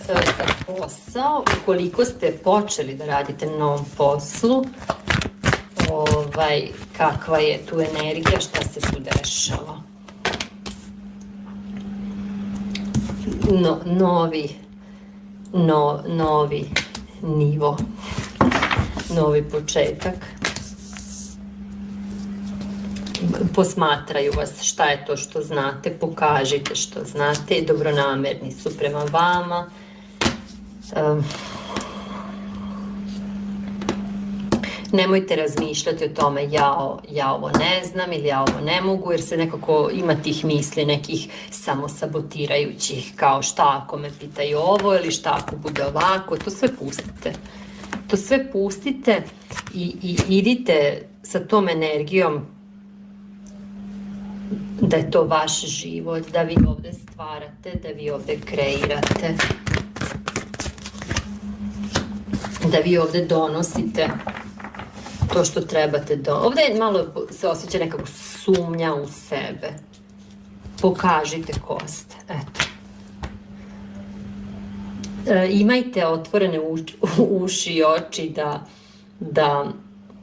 za posao, ukoliko ste počeli da radite na novom poslu, kakva je tu energija, šta se tu dešava. Novi nivo, novi početak. Posmatraju vas šta je to što znate, pokažite što znate, dobronamerni su prema vama. Nemojte razmišljati o tome ja ovo ne znam ili ja ovo ne mogu, jer se nekako ima tih misli, nekih samosabotirajućih, kao šta ako me pitaju ovo ili šta ako bude ovako. To sve pustite. To sve pustite i idite sa tom energijom da je to vaš život, da vi ovde stvarate, da vi ovde kreirate, da vi ovde donosite to što trebate da... Ovde malo se osjeća nekako sumnja u sebe. Pokažite ko ste, eto. Imajte otvorene uši i oči da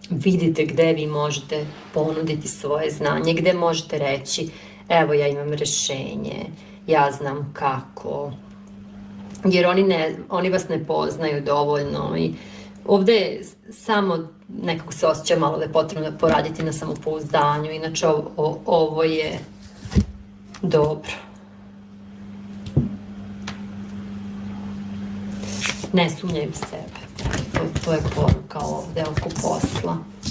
vidite gde vi možete ponuditi svoje znanje, gde možete reći evo ja imam rešenje, ja znam kako, jer oni vas ne poznaju dovoljno i ovde samo nekako se osjeća malo da je potrebno da poraditi na samopouzdanju, inače ovo je dobro. Ne sumnjaj u sebe, to je poruka ovde oko posla.